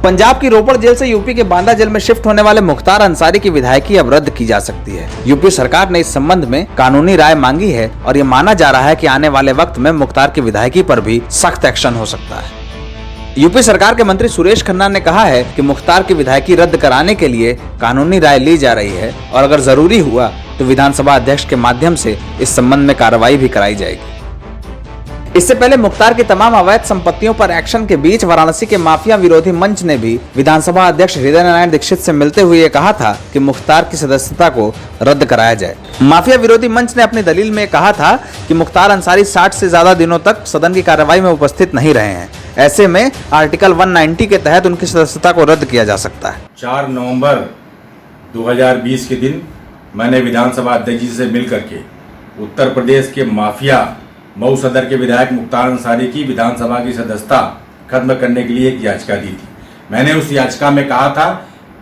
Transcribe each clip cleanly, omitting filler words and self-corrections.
पंजाब की रोपड़ जेल से यूपी के बांदा जेल में शिफ्ट होने वाले मुख्तार अंसारी की विधायकी अब रद्द की जा सकती है। यूपी सरकार ने इस संबंध में कानूनी राय मांगी है और ये माना जा रहा है कि आने वाले वक्त में मुख्तार की विधायकी पर भी सख्त एक्शन हो सकता है। यूपी सरकार के मंत्री सुरेश खन्ना ने कहा है कि मुख्तार की विधायकी रद्द कराने के लिए कानूनी राय ली जा रही है और अगर जरूरी हुआ तो विधानसभा अध्यक्ष के माध्यम से इस संबंध में कार्रवाई भी कराई जाएगी। इससे पहले मुख्तार की तमाम अवैध संपत्तियों पर एक्शन के बीच वाराणसी के माफिया विरोधी मंच ने भी विधानसभा अध्यक्ष हृदय नारायण दीक्षित से मिलते हुए ये कहा था कि मुख्तार की सदस्यता को रद्द कराया जाए। माफिया विरोधी मंच ने अपनी दलील में कहा था कि मुख्तार अंसारी 60 से ज्यादा दिनों तक सदन की कार्रवाई में उपस्थित नहीं रहे हैं। ऐसे में आर्टिकल 190 के तहत उनकी सदस्यता को रद्द किया जा सकता है। 4 नवंबर 2020 के दिन मैंने विधानसभा अध्यक्ष जी से मिलकर के उत्तर प्रदेश के माफिया मऊ सदर के विधायक मुख्तार अंसारी की विधानसभा की सदस्यता खत्म करने के लिए एक याचिका दी थी। मैंने उस याचिका में कहा था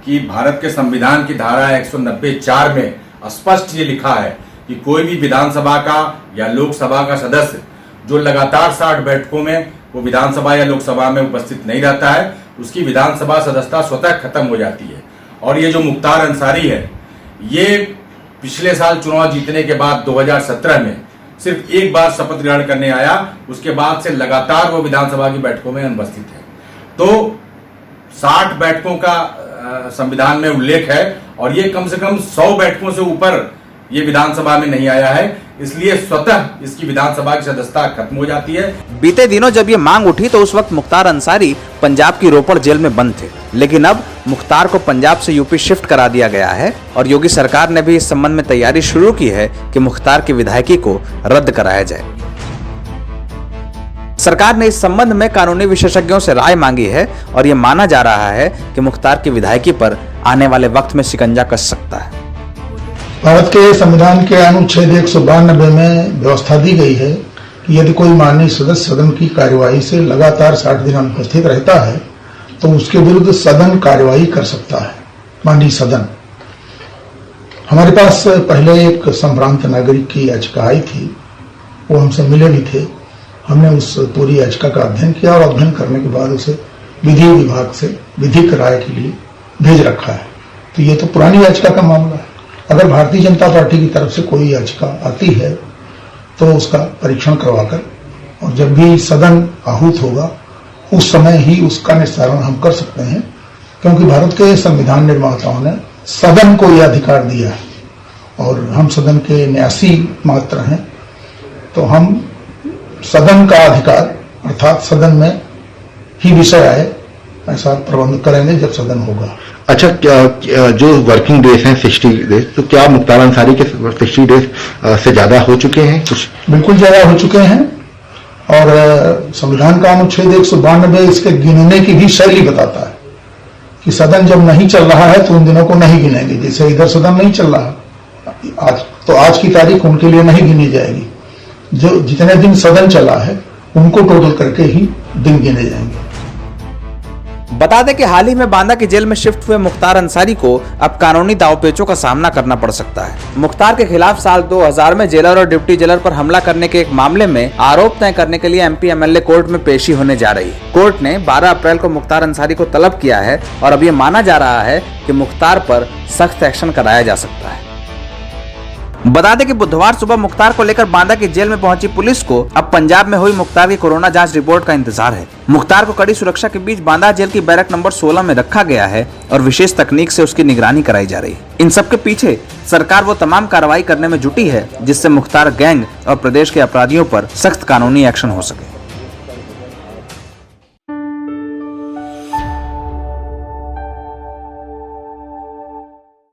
कि भारत के संविधान की धारा 190(4) में स्पष्ट ये लिखा है कि कोई भी विधानसभा का या लोकसभा का सदस्य जो लगातार 60 बैठकों में वो विधानसभा या लोकसभा में उपस्थित नहीं रहता है, उसकी विधानसभा सदस्यता स्वतः खत्म हो जाती है। और ये जो मुख्तार अंसारी है, ये पिछले साल चुनाव जीतने के बाद 2017 में सिर्फ एक बार शपथ ग्रहण करने आया, उसके बाद से लगातार वो विधानसभा की बैठकों में अनुपस्थित है। तो 60 बैठकों का संविधान में उल्लेख है और ये कम से कम 100 बैठकों से ऊपर ये विधानसभा में नहीं आया है, इसलिए स्वतः इसकी विधानसभा की सदस्यता खत्म हो जाती है। बीते दिनों जब ये मांग उठी तो उस वक्त मुख्तार अंसारी पंजाब की रोपड़ जेल में बंद थे, लेकिन अब मुख्तार को पंजाब से यूपी शिफ्ट करा दिया गया है और योगी सरकार ने भी इस संबंध में तैयारी शुरू की है कि मुख्तार की विधायकी को रद्द कराया जाए। सरकार ने इस संबंध में कानूनी विशेषज्ञों से राय मांगी है और ये माना जा रहा है कि मुख्तार की विधायकी पर आने वाले वक्त में शिकंजा कस सकता है। भारत के संविधान के अनुच्छेद 192 में व्यवस्था दी गई है कि यदि कोई माननीय सदस्य सदन की कार्यवाही से लगातार 60 दिन अनुपस्थित रहता है तो उसके विरुद्ध सदन कार्यवाही कर सकता है, माननीय सदन। हमारे पास पहले एक संभ्रांत नागरिक की याचिका आई थी, वो हमसे मिले भी थे। हमने उस पूरी याचिका का अध्ययन किया और अध्ययन करने के बाद उसे विधि विभाग से विधिक राय के लिए भेज रखा है। तो ये तो पुरानी याचिका का मामला है। अगर भारतीय जनता पार्टी की तरफ से कोई याचिका आती है तो उसका परीक्षण करवाकर और जब भी सदन आहूत होगा उस समय ही उसका निस्तारण हम कर सकते हैं, क्योंकि भारत के संविधान निर्माताओं ने सदन को यह अधिकार दिया है और हम सदन के न्यासी मात्र हैं। तो हम सदन का अधिकार अर्थात सदन में ही विषय आए ऐसा प्रबंध करेंगे जब सदन होगा। अच्छा, क्या जो वर्किंग डेज हैं 60 डेज, तो क्या मुख्तार अंसारी के 60 डेज से ज्यादा हो चुके हैं? कुछ बिल्कुल ज्यादा हो चुके हैं और संविधान का अनुच्छेद 192 इसके गिनने की भी शैली बताता है कि सदन जब नहीं चल रहा है तो उन दिनों को नहीं गिनेंगे। जैसे इधर सदन नहीं चल रहा आज, तो आज की तारीख उनके लिए नहीं गिनी जाएगी। जो जितने दिन सदन चला है उनको टोटल करके ही दिन गिने जाएंगे। बता दें कि हाल ही में बांदा की जेल में शिफ्ट हुए मुख्तार अंसारी को अब कानूनी दावपेचों का सामना करना पड़ सकता है। मुख्तार के खिलाफ साल 2000 में जेलर और डिप्टी जेलर पर हमला करने के एक मामले में आरोप तय करने के लिए एमपी एमएलए कोर्ट में पेशी होने जा रही है। कोर्ट ने 12 अप्रैल को मुख्तार अंसारी को तलब किया है और अब ये माना जा रहा है कि मुख्तार पर सख्त एक्शन कराया जा सकता है। बता दें कि बुधवार सुबह मुख्तार को लेकर बांदा की जेल में पहुंची पुलिस को अब पंजाब में हुई मुख्तार की कोरोना जांच रिपोर्ट का इंतजार है। मुख्तार को कड़ी सुरक्षा के बीच बांदा जेल की बैरक नंबर 16 में रखा गया है और विशेष तकनीक से उसकी निगरानी कराई जा रही है। इन सब के पीछे सरकार वो तमाम कार्रवाई करने में जुटी है जिससे मुख्तार गैंग और प्रदेश के अपराधियों पर सख्त कानूनी एक्शन हो सके।